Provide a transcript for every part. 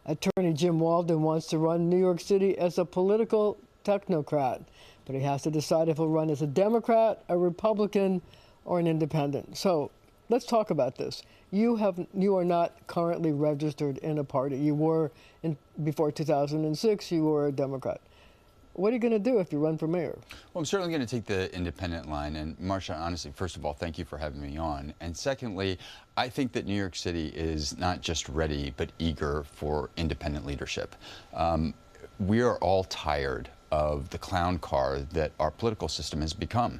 Attorney Jim Walden wants to run New York City as a political technocrat, but he has to decide if he'll run as a Democrat, a Republican, or an independent. So let's talk about this. You are not currently registered in a party. You were before 2006. You were a Democrat. What are you going to do if you run for mayor? Well, I'm certainly going to take the independent line. And Marcia, honestly, first of all, thank you for having me on. And secondly, I think that New York City is not just ready, but eager for independent leadership. We are all tired of the clown car that our political system has become.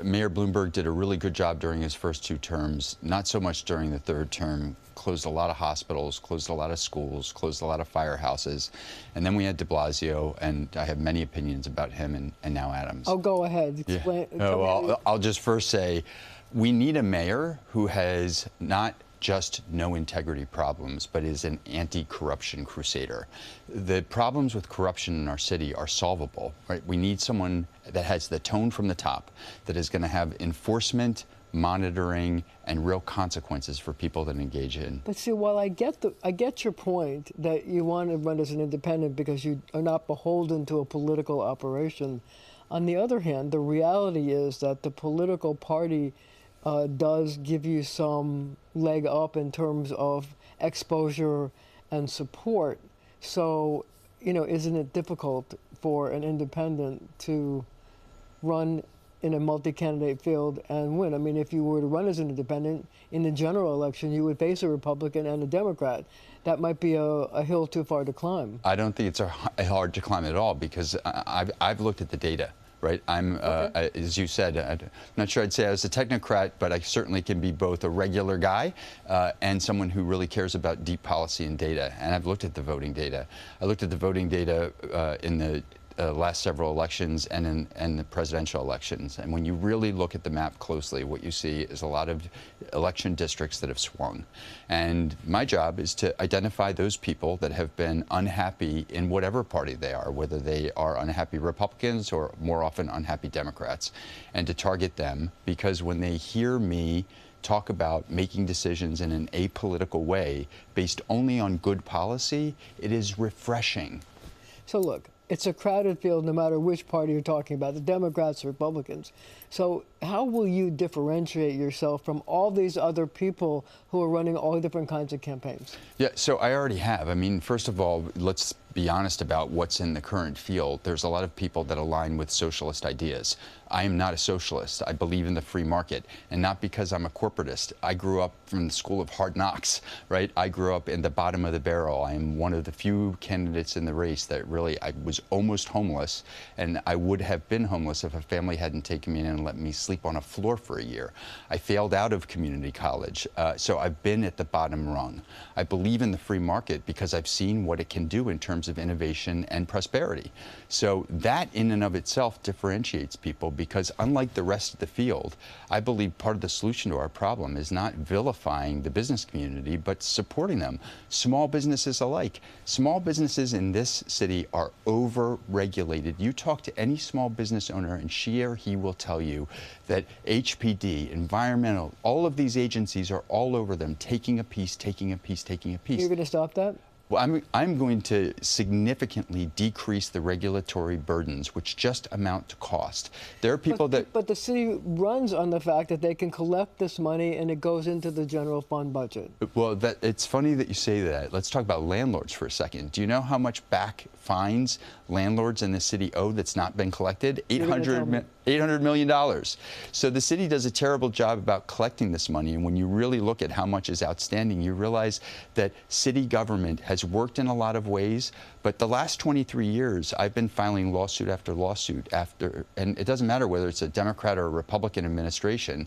Mayor Bloomberg did a really good job during his first 2 terms, not so much during the 3rd term. Closed a lot of hospitals, closed a lot of schools, closed a lot of firehouses. And then we had de Blasio, and I have many opinions about him and now Adams. Oh, go ahead. Explain. Yeah. Well, I'll just first say we need a mayor who has not just no integrity problems, but is an anti-corruption crusader. The problems with corruption in our city are solvable, right? We need someone that has the tone from the top, that is going to have enforcement, monitoring, and real consequences for people that engage in. But see, while I get your point that you want to run as an independent because you are not beholden to a political operation, on the other hand, the reality is that the political party does give you some leg up in terms of exposure and support. So, isn't it difficult for an independent to run in a multi-candidate field and win? I mean, if you were to run as an independent in the general election, you would face a Republican and a Democrat. That might be a hill too far to climb. I don't think it's hard to climb at all, because I've looked at the data. Right, as you said, I'm not sure I'd say I was a technocrat, but I certainly can be both a regular guy and someone who really cares about deep policy and data. And I've looked at the voting data. I looked at the voting data in the last several elections and in the presidential elections. And when you really look at the map closely, what you see is a lot of election districts that have swung. And my job is to identify those people that have been unhappy in whatever party they are, whether they are unhappy Republicans or more often unhappy Democrats, and to target them, because when they hear me talk about making decisions in an apolitical way based only on good policy, it is refreshing. So look, it's a crowded field no matter which party you're talking about, the Democrats or Republicans. So how will you differentiate yourself from all these other people who are running all different kinds of campaigns? Yeah, so I already have. I mean, first of all, let's be honest about what's in the current field. There's a lot of people that align with socialist ideas. I am not a socialist. I believe in the free market, and not because I'm a corporatist. I grew up from the school of hard knocks, right? I grew up in the bottom of the barrel. I am one of the few candidates in the race that really, I was almost homeless, and I would have been homeless if a family hadn't taken me in and let me sleep on a floor for a year. I failed out of community college, so I've been at the bottom rung. I believe in the free market because I've seen what it can do in terms of innovation and prosperity. So that in and of itself differentiates people, because unlike the rest of the field, I believe part of the solution to our problem is not vilifying the business community, but supporting them. Small businesses alike. Small businesses in this city are over-regulated. You talk to any small business owner and she or he will tell you that HPD, environmental, all of these agencies are all over them, taking a piece, taking a piece, taking a piece. You're going to stop that? Well, I'm going to significantly decrease the regulatory burdens, which just amount to cost. There are people But the city runs on the fact that they can collect this money and it goes into the general fund budget. Well, it's funny that you say that. Let's talk about landlords for a second. Do you know how much back fines landlords in the city owe that's not been collected? $800 million. So the city does a terrible job about collecting this money. And when you really look at how much is outstanding, you realize that city government has worked in a lot of ways. But the last 23 years, I've been filing lawsuit after lawsuit and it doesn't matter whether it's a Democrat or a Republican administration.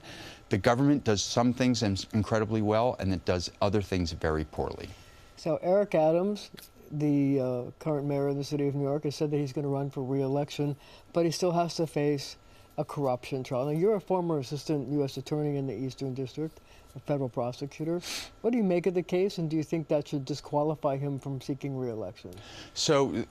The government does some things incredibly well, and it does other things very poorly. So Eric Adams, the current mayor of the city of New York, has said that he's going to run for re-election, but he still has to face a corruption trial. Now, you're a former assistant U.S. attorney in the Eastern District. a federal prosecutor. What do you make of the case, and do you think that should disqualify him from seeking re-election? So,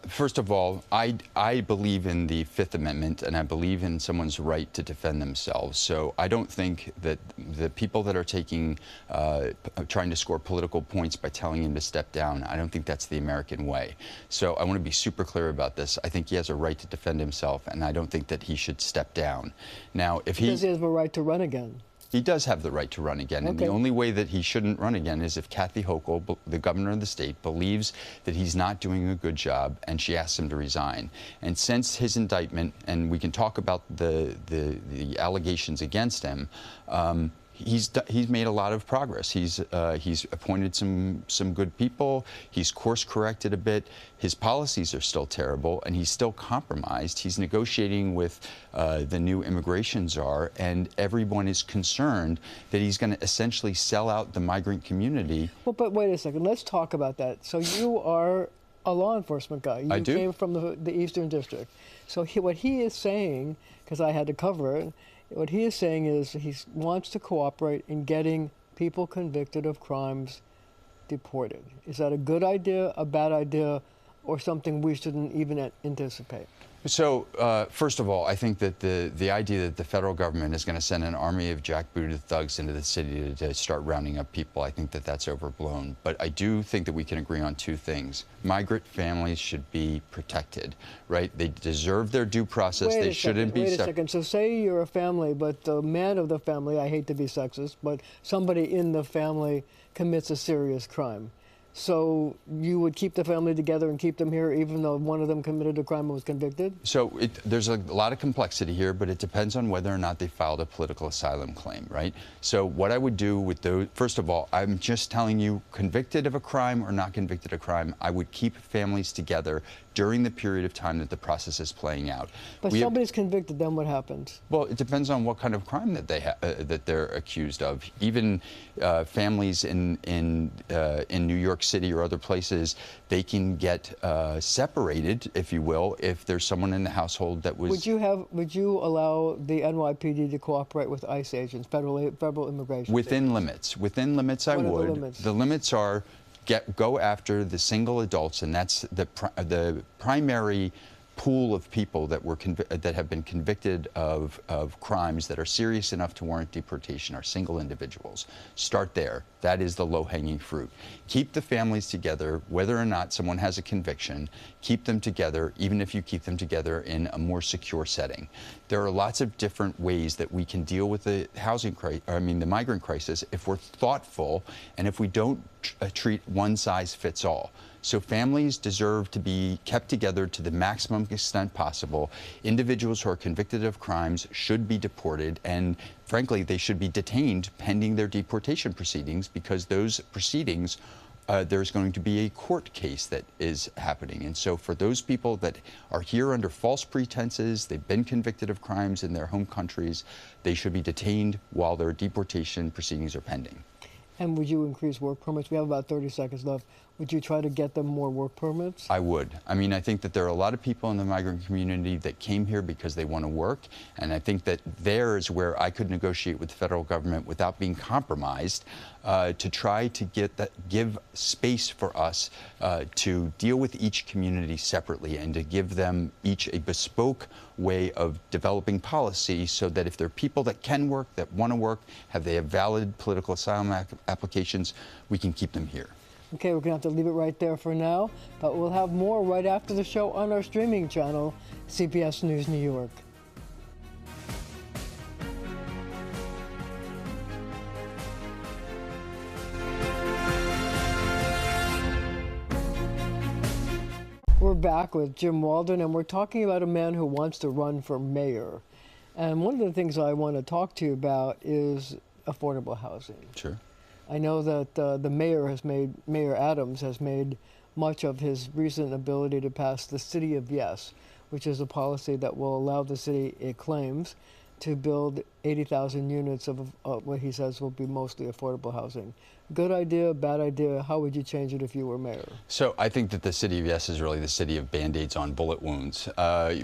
first of all, I believe in the Fifth Amendment, and I believe in someone's right to defend themselves. So I don't think that the people that are trying to score political points by telling him to step down, I don't think that's the American way. So I want to be super clear about this. I think he has a right to defend himself, and I don't think that he should step down. Now, if Does he have a right to run again? He does have the right to run again, and the only way that he shouldn't run again is if Kathy Hochul, the governor of the state, believes that he's not doing a good job and she asks him to resign. And since his indictment, and we can talk about the allegations against him, he's made a lot of progress. He's appointed some good people. He's course corrected a bit. His policies are still terrible, and he's still compromised. He's negotiating with the new immigration czar, and everyone is concerned that he's going to essentially sell out the migrant community. Well, but wait a second. Let's talk about that. So you are a law enforcement guy. You I do. came from the Eastern District. So what he is saying, because I had to cover it, what he is saying is he wants to cooperate in getting people convicted of crimes deported. Is that a good idea, a bad idea, or something we shouldn't even anticipate? So, first of all, I think that the idea that the federal government is going to send an army of jackbooted thugs into the city to start rounding up people, I think that that's overblown. But I do think that we can agree on two things. Migrant families should be protected, right? They deserve their due process. They shouldn't be... Wait a second. So say you're a family, but the man of the family, I hate to be sexist, but somebody in the family commits a serious crime. So you would keep the family together and keep them here even though one of them committed a crime and was convicted? So there's a lot of complexity here, but it depends on whether or not they filed a political asylum claim, right? So what I would do with those, first of all, I'm just telling you, convicted of a crime or not convicted of a crime, I would keep families together during the period of time that the process is playing out. But somebody's convicted, then what happens? Well, it depends on what kind of crime that that they're accused of. Even families in New York City or other places, they can get separated, if you will, if there's someone in the household that was... Would you allow the NYPD to cooperate with ICE agents, federal immigration Within agents? limits. Within limits, I would. What are the limits? The limits are go after the single adults, and that's the primary pool of people that have been convicted of crimes that are serious enough to warrant deportation are single individuals. Start there. That is the low-hanging fruit. Keep the families together, whether or not someone has a conviction. Keep them together, even if you keep them together in a more secure setting. There are lots of different ways that we can deal with the the migrant crisis if we're thoughtful and if we don't treat one size fits all. So families deserve to be kept together to the maximum extent possible. Individuals who are convicted of crimes should be deported, and frankly, they should be detained pending their deportation proceedings, because those proceedings, there's going to be a court case that is happening. And so for those people that are here under false pretenses, they've been convicted of crimes in their home countries, they should be detained while their deportation proceedings are pending. And would you increase work permits? We have about 30 seconds left. Would you try to get them more work permits? I would. I mean, I think that there are a lot of people in the migrant community that came here because they want to work, and I think that there is where I could negotiate with the federal government without being compromised to try to give space for us to deal with each community separately and to give them each a bespoke way of developing policy, so that if there are people that can work, that want to work, they have valid political asylum applications, we can keep them here. Okay, we're going to have to leave it right there for now, but we'll have more right after the show on our streaming channel, CBS News New York. We're back with Jim Walden, and we're talking about a man who wants to run for mayor. And one of the things I want to talk to you about is affordable housing. Sure. I know that Mayor Adams has made much of his recent ability to pass the City of Yes, which is a policy that will allow the city, it claims, to build 80,000 units of what he says will be mostly affordable housing. Good idea, bad idea? How would you change it if you were mayor? So I think that the city of Yes is really the city of Band-Aids on bullet wounds.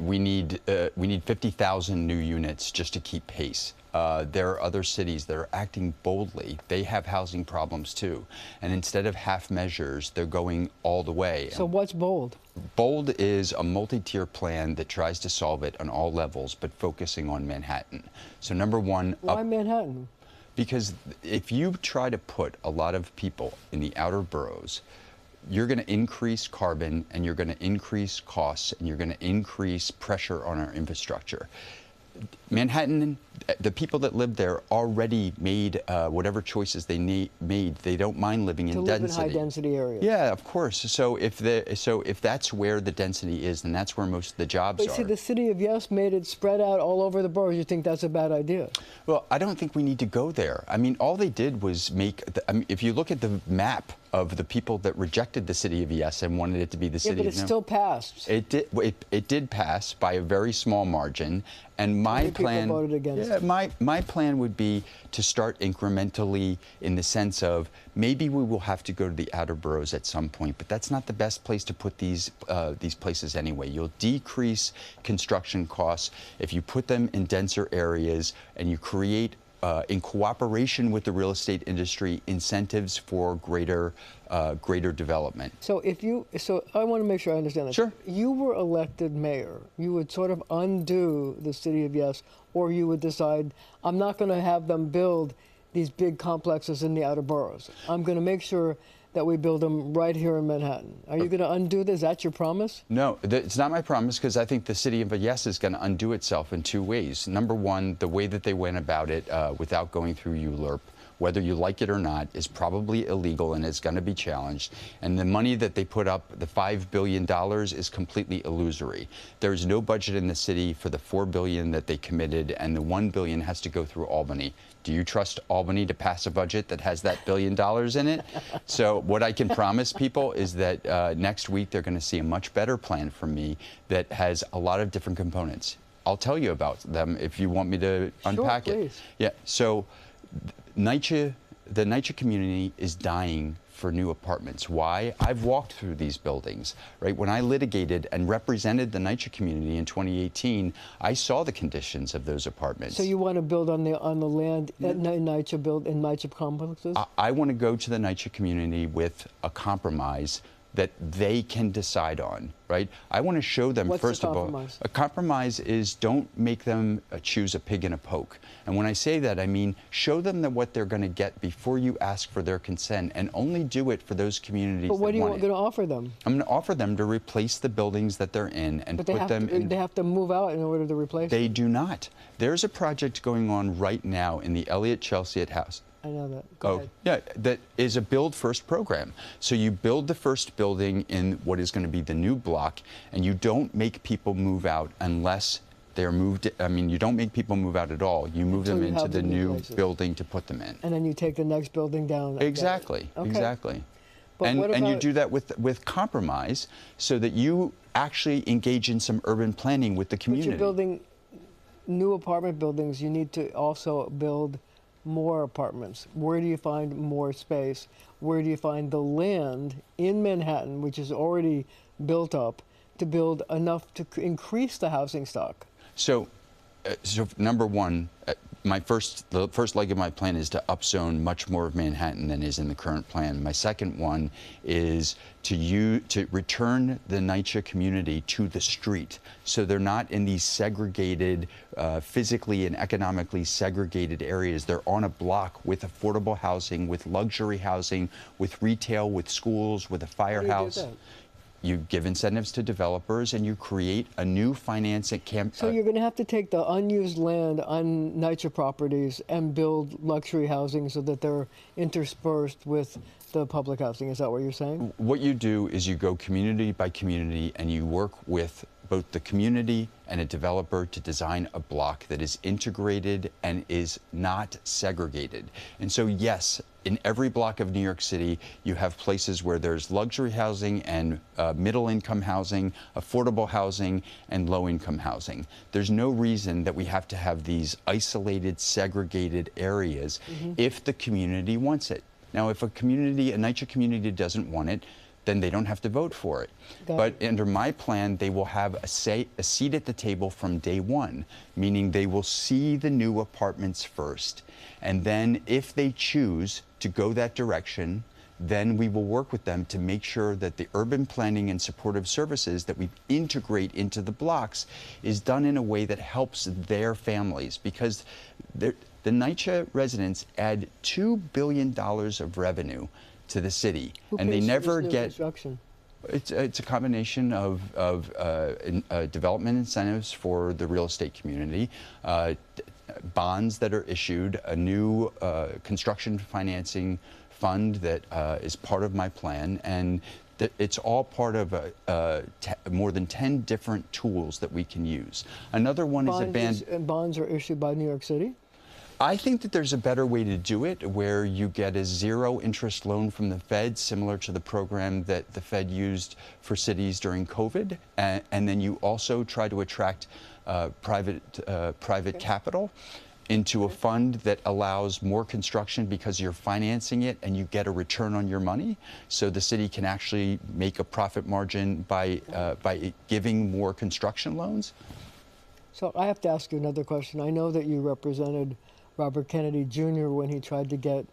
We need 50,000 new units just to keep pace. There are other cities that are acting boldly. They have housing problems too. And instead of half measures, they're going all the way. So what's bold? Bold is a multi-tier plan that tries to solve it on all levels, but focusing on Manhattan. So number one, why Manhattan? Because if you try to put a lot of people in the outer boroughs, you're going to increase carbon and you're going to increase costs and you're going to increase pressure on our infrastructure. Manhattan, the people that live there already made whatever choices they made. They don't mind living in density. To live in high-density areas. Yeah, of course. So if that's where the density is, then that's where most of the jobs are. But see, the city of Yes made it spread out all over the boroughs. You think that's a bad idea? Well, I don't think we need to go there. I mean, all they did was make. If you look at the map of the people that rejected the city of Yes and wanted it to be the city. Yeah, but it still passed. It did. It did pass by a very small margin. And my plan. People voted against it. My plan would be to start incrementally, in the sense of maybe we will have to go to the outer boroughs at some point, but that's not the best place to put these places anyway. You'll decrease construction costs if you put them in denser areas and you create, in cooperation with the real estate industry, incentives for greater development. So I want to make sure I understand this. Sure. You were elected mayor. You would sort of undo the city of Yes, or you would decide, I'm not going to have them build these big complexes in the outer boroughs. I'm going to make sure that we build them right here in Manhattan. Are you going to undo this? Is that your promise? No, it's not my promise, because I think the city of Yes is going to undo itself in two ways. Number one, the way that they went about it without going through ULURP, whether you like it or not, is probably illegal and is going to be challenged. And the money that they put up, the $5 billion, is completely illusory. There's no budget in the city for the $4 billion that they committed, and the $1 billion has to go through Albany. Do you trust Albany to pass a budget that has that $1 billion in it? So what I can promise people is that next week they're going to see a much better plan from me that has a lot of different components. I'll tell you about them if you want me to unpack it. Please. Yeah. So Nycha, the Nycha community is dying for new apartments. Why? I've walked through these buildings, right? When I litigated and represented the Nycha community in 2018, I saw the conditions of those apartments. So you want to build on the land at Nycha complexes? I want to go to the Nycha community with a compromise that they can decide on, right? I want to show them, first of all, a compromise is don't make them choose a pig in a poke. And when I say that, I mean show them that what they're going to get before you ask for their consent, and only do it for those communities that want it. But what are you going to offer them? I'm going to offer them to replace the buildings that they're in and put them in. They have to move out in order to replace them? They do not. There's a project going on right now in the Elliott Chelsea House. I know that. Go ahead. Yeah, that is a build first program. So you build the first building in what is going to be the new block, and you don't make people move out unless they're moved. I mean, you don't make people move out at all. You move them into the new building to put them in. And then you take the next building down. Exactly. Okay. Exactly. But and you do that with compromise, so that you actually engage in some urban planning with the community. But you're building new apartment buildings. You need to also build more apartments. Where do you find more space? Where do you find the land in Manhattan, which is already built up, to build enough to increase the housing stock? So number one, the first leg of my plan is to upzone much more of Manhattan than is in the current plan. My second one is to return the Nycha community to the street, so they're not in these segregated, physically and economically segregated areas. They're on a block with affordable housing, with luxury housing, with retail, with schools, with a firehouse. How do you do that? You give incentives to developers, and you create a new financing camp. So you're going to have to take the unused land on Nycha properties and build luxury housing so that they're interspersed with the public housing. Is that what you're saying? What you do is you go community by community, and you work with both the community and a developer to design a block that is integrated and is not segregated. And so, yes, in every block of New York City, you have places where there's luxury housing and middle-income housing, affordable housing, and low-income housing. There's no reason that we have to have these isolated, segregated areas if the community wants it. Now, if a Nycha community doesn't want it, then they don't have to vote for it. But under my plan, they will have a seat at the table from day one, meaning they will see the new apartments first. And then if they choose to go that direction, then we will work with them to make sure that the urban planning and supportive services that we integrate into the blocks is done in a way that helps their families. Because the Nycha residents add $2 billion of revenue to the city, and they never get construction? It's a combination of development incentives for the real estate community, bonds that are issued, a new construction financing fund that is part of my plan, and it's all part of more than 10 different tools that we can use. Another one is a band. And bonds are issued by New York City? I think that there's a better way to do it, where you get a zero interest loan from the Fed, similar to the program that the Fed used for cities during COVID. And then you also try to attract private capital into a fund that allows more construction because you're financing it and you get a return on your money. So the city can actually make a profit margin by giving more construction loans. So I have to ask you another question. I know that you represented Robert Kennedy Jr. when he tried to get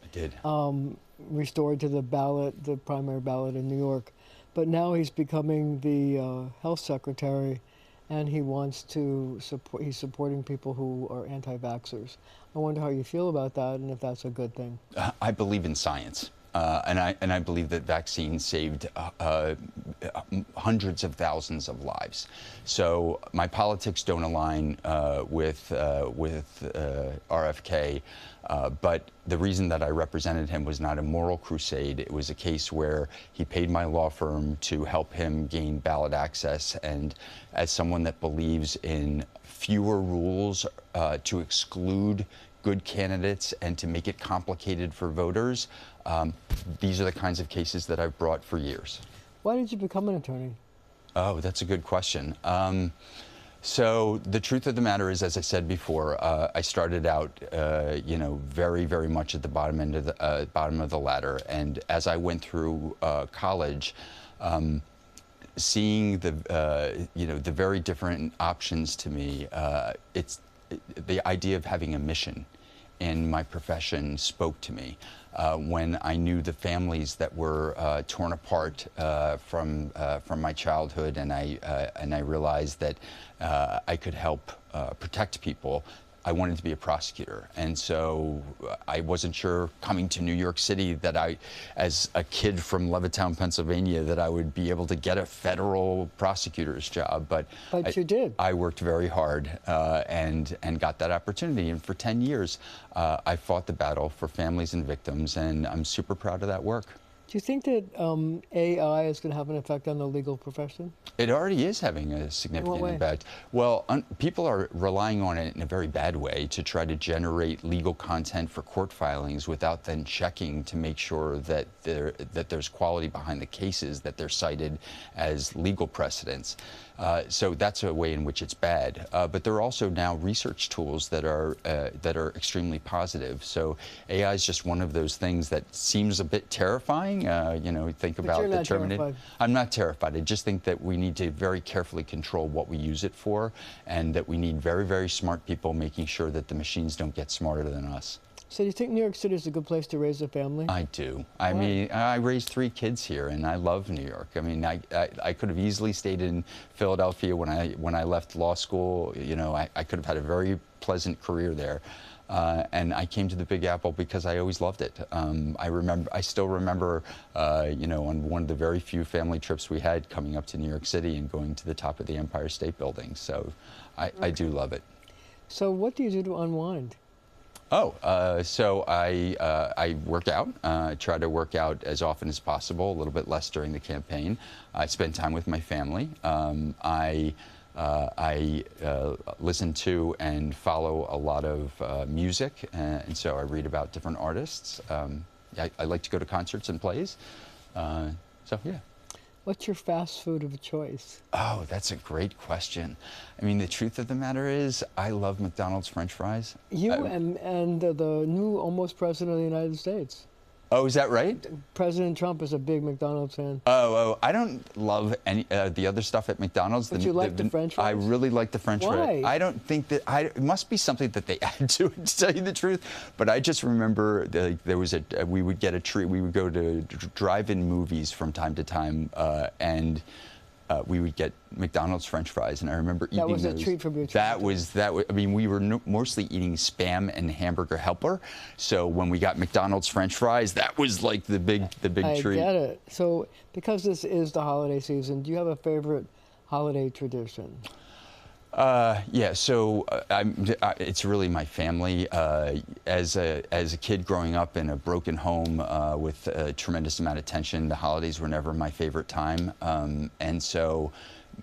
restored to the ballot, the primary ballot in New York. But now he's becoming the health secretary, and he wants to support, he's supporting people who are anti-vaxxers. I wonder how you feel about that and if that's a good thing. I believe in science. And I believe that vaccines saved hundreds of thousands of lives. So my politics don't align with RFK, but the reason that I represented him was not a moral crusade. It was a case where he paid my law firm to help him gain ballot access, and as someone that believes in fewer rules to exclude good candidates and to make it complicated for voters, these are the kinds of cases that I've brought for years. Why did you become an attorney? Oh, that's a good question. So the truth of the matter is, as I said before, I started out, very, very much at the bottom end of the ladder, and as I went through college, seeing the very different options to me, it's the idea of having a mission in my profession spoke to me. When I knew the families that were torn apart from my childhood, and I realized that I could help protect people, I wanted to be a prosecutor. And so I wasn't sure, coming to New York City, that as a kid from Levittown, Pennsylvania, that I would be able to get a federal prosecutor's job. But you did. I worked very hard and got that opportunity. And for 10 years, I fought the battle for families and victims, and I'm super proud of that work. Do you think that AI is going to have an effect on the legal profession? It already is having a significant impact. Well, people are relying on it in a very bad way to try to generate legal content for court filings without then checking to make sure that there's quality behind the cases that they're cited as legal precedents. So that's a way in which it's bad. But there are also now research tools that are extremely positive. So AI is just one of those things that seems a bit terrifying. Think about the Terminator. I'm not terrified. I just think that we need to very carefully control what we use it for, and that we need very, very smart people making sure that the machines don't get smarter than us. So do you think New York City is a good place to raise a family? I do. I mean, I raised 3 kids here, and I love New York. I mean, I could have easily stayed in Philadelphia when I left law school. I could have had a very pleasant career there. And I came to the Big Apple because I always loved it. I still remember, on one of the very few family trips we had, coming up to New York City and going to the top of the Empire State Building. So I do love it. So what do you do to unwind? So I work out, try to work out as often as possible, a little bit less during the campaign. I spend time with my family. I listen to and follow a lot of music, and so I read about different artists. I like to go to concerts and plays. Yeah. What's your fast food of choice? Oh, that's a great question. I mean, the truth of the matter is, I love McDonald's French fries. You and the new almost president of the United States. Oh, is that right? President Trump is a big McDonald's fan. I don't love any the other stuff at McDonald's. But you like the French fries? I really like the French fries. Why? I don't think that it must be something that they add to it, to tell you the truth. But I just remember there was we would get a treat. We would go to drive-in movies from time to time, and we would get McDonald's French fries, and I remember eating those. That was a treat from your childhood. That was. I mean, we were mostly eating Spam and Hamburger Helper, so when we got McDonald's French fries, that was like the big treat. I get it. So, because this is the holiday season, do you have a favorite holiday tradition? Yeah, so it's really my family. As a kid growing up in a broken home with a tremendous amount of tension, the holidays were never my favorite time. And so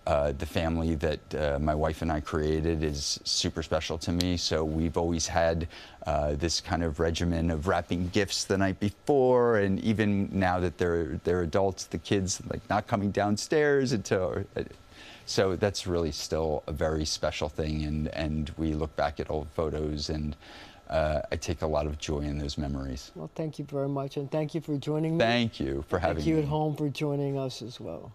the family that my wife and I created is super special to me. So we've always had this kind of regimen of wrapping gifts the night before, and even now that they're adults, the kids like not coming downstairs until. So that's really still a very special thing, and we look back at old photos, and I take a lot of joy in those memories. Well, thank you very much, and thank you for joining me. Thank you for having me. Thank you at home for joining us as well.